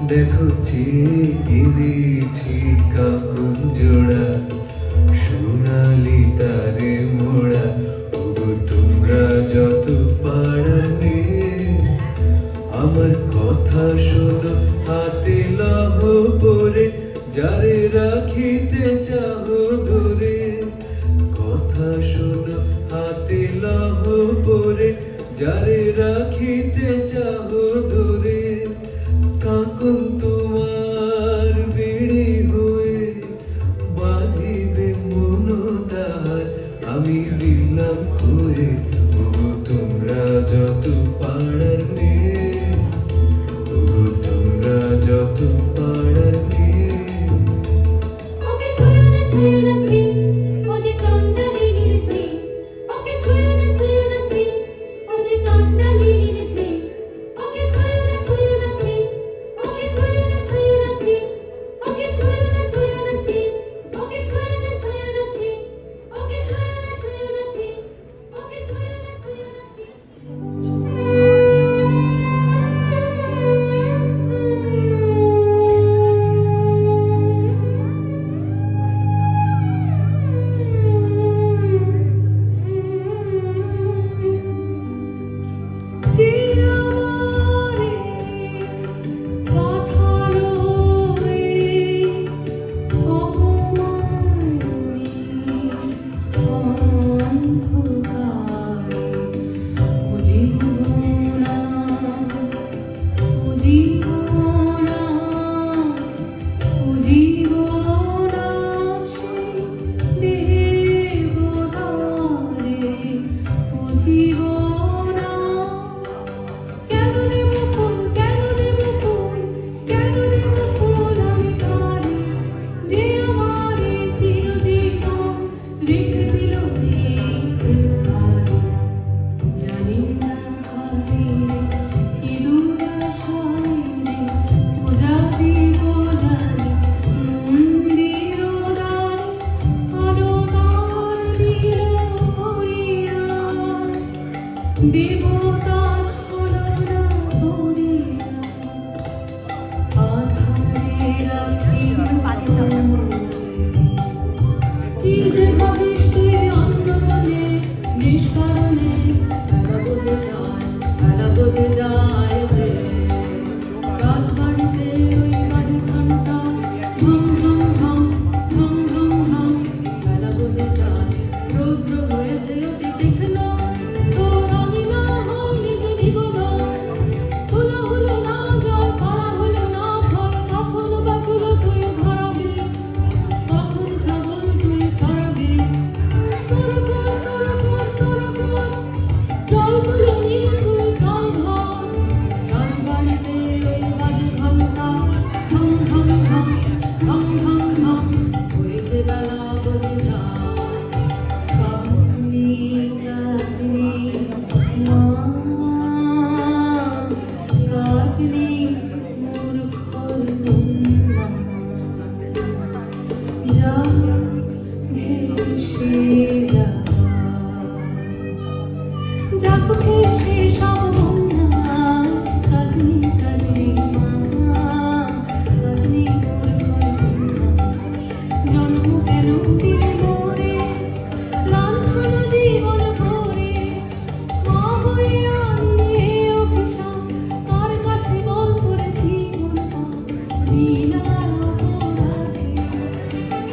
দেখো চেয়ে দিয়েছি কাকুন জোড়া সোনালি তারে মোড়া। ওগো তোমরা যত পাড়ার মেয়ে আমার কথা শোনো হাতে লহ পরে যারে রাখিতে চাও ধরে। কথা শোনো হাতে লহ পরে যারে রাখিতে চাও ধরে। কাকুন তোমার বেড়ে হয়ে বাঁধিবে মনোদার আমি দিলাম কয়ে। ওগো তোমরা যত পাড়ার মেয়ে ওগো তোমরা যত পাড়ার মেয়ে। ওকে ছুঁয়ো না ছুঁয়ো না ছি ও যে চন্ডালিনীর ছি। ওকে ছুঁয়ো না ছুঁয়ো না ছি ও যে চন্ডালিনীর ছি। ওকে ছুঁয়ো না ছুঁয়ো না ছি ওকে ছুঁয়ো না ছুঁয়ো না ছি। ওকে ছুঁয়ো না ছুঁয়ো না ছি ওকে ছুঁয়ো না ছুঁয়ো না ছি। ওকে ছুঁয়ো না ছুঁয়ো না ছি ওকে ছুঁয়ো না ছুঁয়ো না ছি।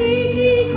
He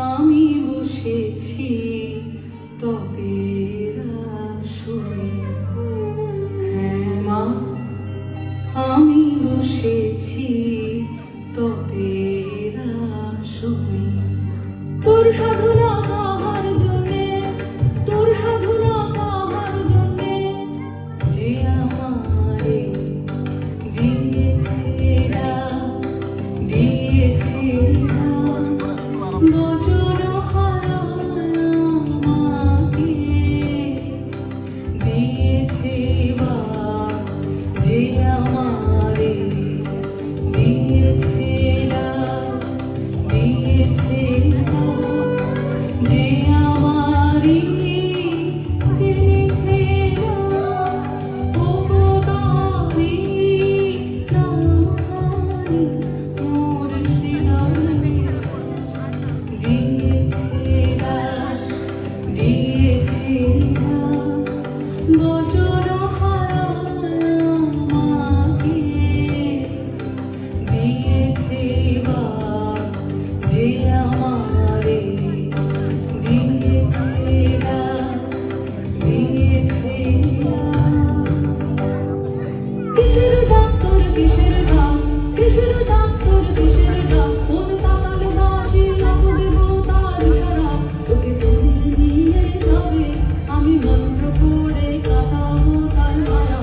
আমি বসেছি তবে শুনে এসেছি তবে রাসনি তোর সাধনা কাহার জন্যে তোর সাধনা কাহার জন্যে যে আমারে দিয়েছে ডাক দিয়েছে বচন হারা আমাকে দিয়েছে বাক যে আমারে দিয়েছে ডাক দিয়েছে যে আমারি জেনেছে উপকারী নামহারি মোর হৃদয়ে দিয়েছে ডাক দিয়েছে বচন হারা আমাকে দিয়েছে বাক যে আমারে দিয়েছে ডাক দিয়েছে কিসের ডাক তোর কিসের ডাক কিসের ডাক তোর কিসের ডাক কোন তাতাল দাসী অপদেবতার ইশারা তোকে তোর নিয়ে যাবে আমি মন্ত্র পড়ে কাটাবো তার মায়া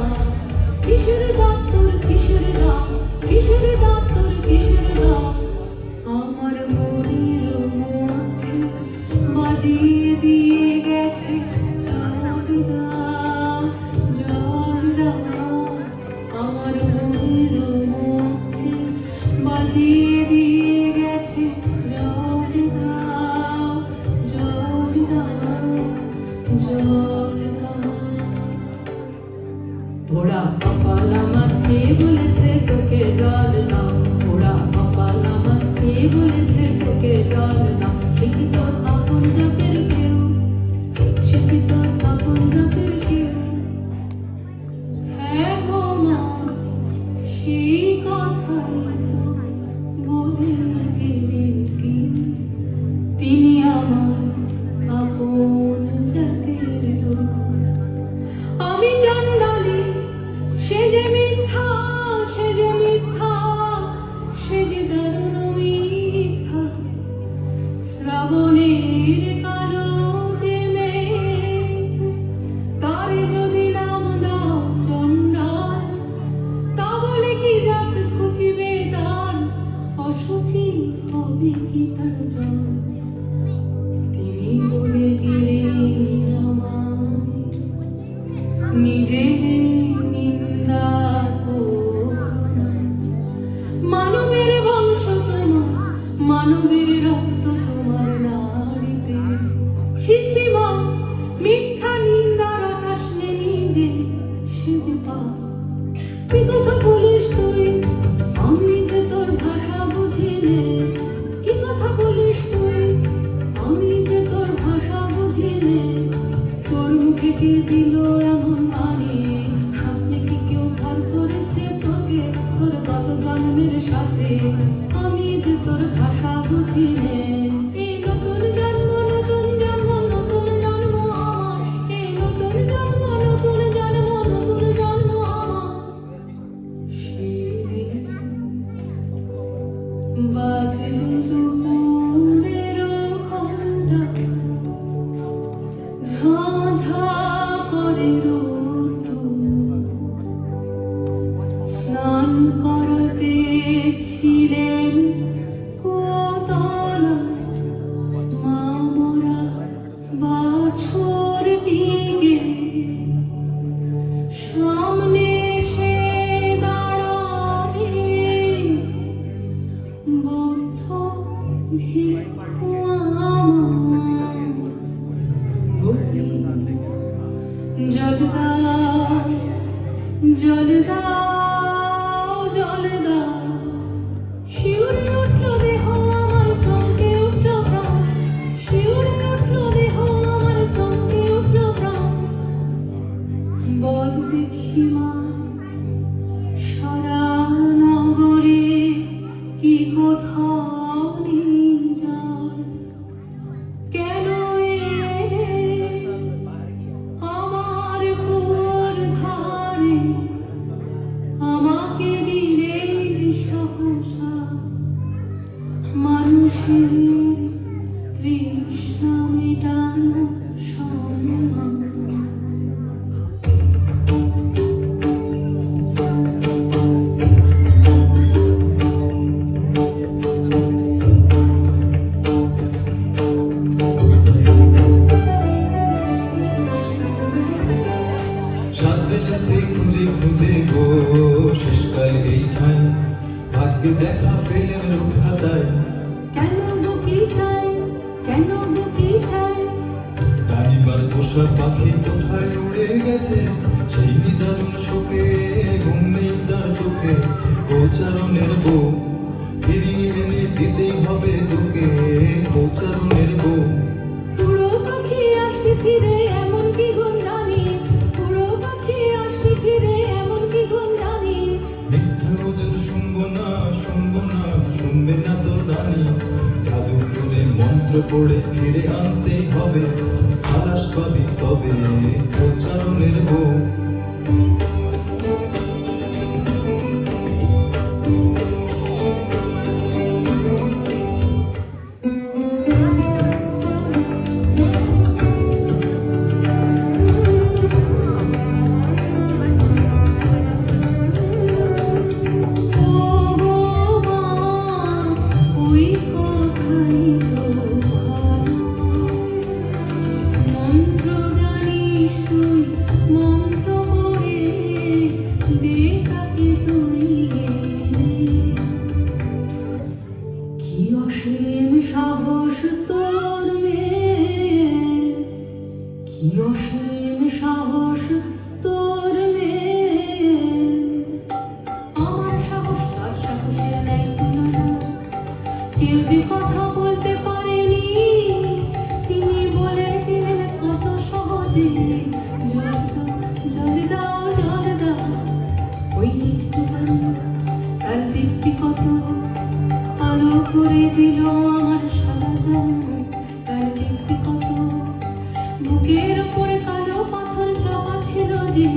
কিসের ডাক তোর কিসের ডাক কিসের ডাক তোর কিসের ডাক আমার মনের মধ্যে বাজিয়ে দিয়ে গেছে জলদা জলদা আমার মনের মধ্যে বাজিয়ে দিয়ে গেছে জলদা জলদা জলদা ওরা কপালা মাথে বলেছে তোকে জল নাও ওরা কপালা মাথে বলেছে তোকে জল নাও সে কি তোর আপন জাতের কেউ সে কি তোর আপন জাতের কেউ হ্যাঁ গো মা সেই কথাই তো বলে গেলেন তিনি আমার আপন জাতের লোক আমি চণ্ডালী সে যে মিথ্যা সে যে মিথ্যা সে যে দারুণ মিথ্যা শ্রাবণের কালো যে মেঘ তারে যদি নাম দাও চণ্ডাল তা বলে কি জাত খুঁজিবে তার অসুচি হবে কি তার জল তিনি বলে গেলেন আমায় নিজের নিন্দা করো না। মানবের বংশ তোমার মানবের রক্ত তোমার নাড়িতে ছি ছি মা মিথ্যা নিন্দার আকাশ নে নিজে সে যে পাপ কি কথা বলিস তুই আমি যে তোর ভাষা বুঝি নে কি কথা বলিস তুই আমি যে তোর ভাষা বুঝি নে তোর মুখে কে দিল এমন বাণী স্বপ্নে কি কেউ ভর করেছে তোকে তোর কত জন্মের সাথে আমি যে তোর ভাষা বুঝি নে এই নতুন জন্ম নতুন জন্ম নতুন জন্ম আমার এই নতুন জন্ম নতুন জন্ম নতুন জন্ম আমার সেদিন বাজলো দুপুরের ঘণ্টা ঝাঝা করে রোদ্দুর স্নান করতে ছিলেন কুয়াতলায় মামরা বাছুরটিকে সামনে এসে দাঁড়ালে বদ্ধ ভিক্ষু আমার বলি জল দাও জল দাও জল দাও শিউরে উঠল দেহ আমার চমকে উঠল প্রাণ শিউরে উঠল দেহ আমার চমকে উঠল প্রাণ বল দেখি মা সারা নগরে কি কোথাও নেই জল কেন এলে আমার কুয়োর ধারে আমাকে দিলে সাথে সাথে খুঁজে খুঁজে গো শেষকাল এই ঠাই ভাগ্যে দেখা পেলেন রূপহাতায়। কেন দুঃখী চাই, কেন দুঃখী চাই, কানিবার পোষা পাখি কোথায় উড়ে গেছে সেই নিদারুণ শোকে ঘুম নেই তার চোখে। গোচারণের বউ ফিরিয়ে এনে দিতেই হবে তোকে, গোচারণের বউ। উড়ো পাখি আসবে ফিরে এমন কি গুণ জানি, উড়ো পাখি আসবে ফিরে এমন কি গুণ জানি। মিথ্যা ওজোর শুনবো না, শুনবো না, শুনবে না তো রানী। জাদু করে মন্ত্র পড়ে ফিরে আনতেই হবে, খালাস পাবি তবে গোচারণের বউ। সাহস তোর মেয়ে, কি অসীম সাহস তোর মেয়ে। আমার সাহস তার সাহসের নাই তুলনা, কেউ যে কথা বলতে পারেনি তিনি বলে দিলেন কত সহজে। জল দাও জল দাও, ওই একটুখানি তার দীপ্তি কত আলো করে দিল আমার সারা জন্ম। তার দীপ্তি কত, বুকের উপরে কালো পাথর চাপা ছিল যে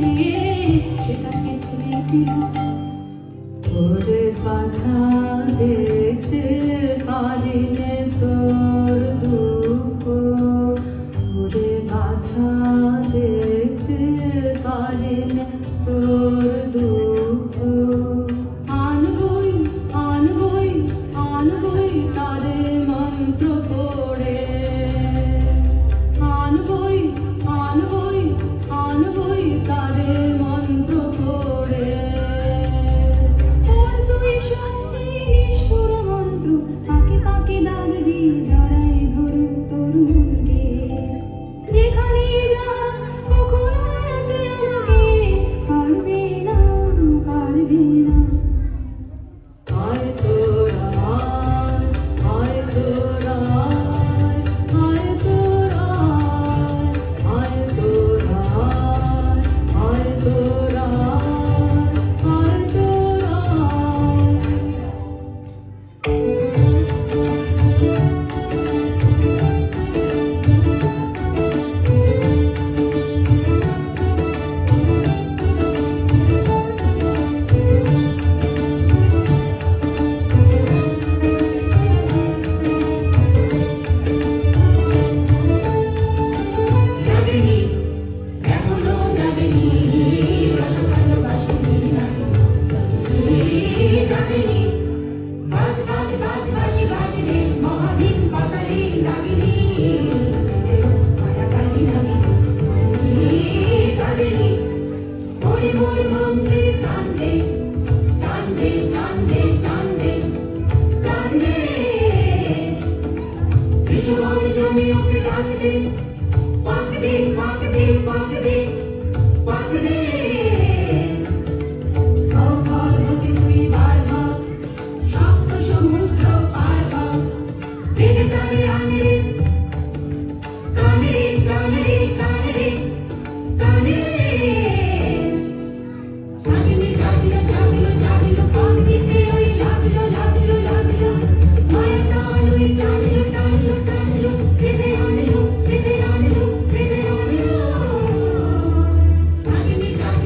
সেটাকে ঠেলে দিল। তোরে পাছা দেখতে পারিলে তোর দুঃখ, তোরে পাছা দেখতে পারিলে তোর দুঃখ। আনবই আনবই আনবই তারে মন্ত্র পড়ে, আনবই আনবই আনবই তারে মন্ত্র পড়ে। তোর তুই সত্যি নিষ্ঠুর মন্ত্র পাকে পাকে দাগ দিয়ে জড়াই ধরু তোর মনকে। যেখানে যা কখনো রাতে আমাকে পারবে না, পারবে না। আয় তোরা আয়, আয় তোরা আয়, আয় তোরা আয়, আয় তোরা আয়, আয় তোরা আয়, আয় তোরা আয়। জাগেনি এখনো জাগেনি রস ভালোবাসেনি নাকি, জাগেনি বাজ বাজ বাজ বাঁশি বাজলে মহাবীর পাতালে লাগেনি মায়াকালী নাগিনী। জাগেনি ওরে মোর মন্ত্রে টান দে টান দে টান দে টান দে টান দে, বিশ্বর জমি ওকে ডাক দে, পাক দে পাক দে পাক দে পাক দে। ঘর হতে তুই বার হ, সপ্ত সমুদ্র পার হ, বেদে কানে আনলে কানে কানে কানে কানে। জাগিলো জাগিলো জাগিলো জাগিলো পাক দিতে ওই লাগিলো লাগিলো লাগিলো, মায়া টানুই টানিলো টানিলো টানিলো, বেদে আনলো বেদে আনলো বেদে আনলো। জাগিনি জাগিনি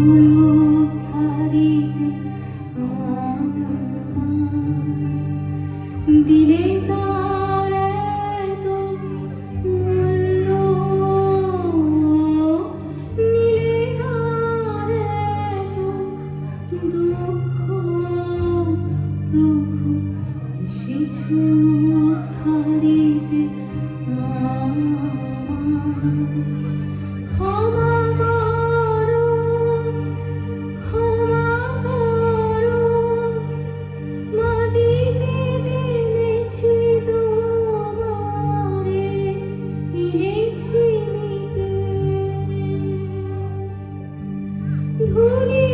উদ্ধারিতে দিলে তার এত মূল্য, নিলে তার এত দুঃখ, প্রভু এসেছো উদ্ধারিতে ক্ষমা করো, ক্ষমা করো, মাটিতে টেনেছি তোমারে, এনেছি নিজে ধুলি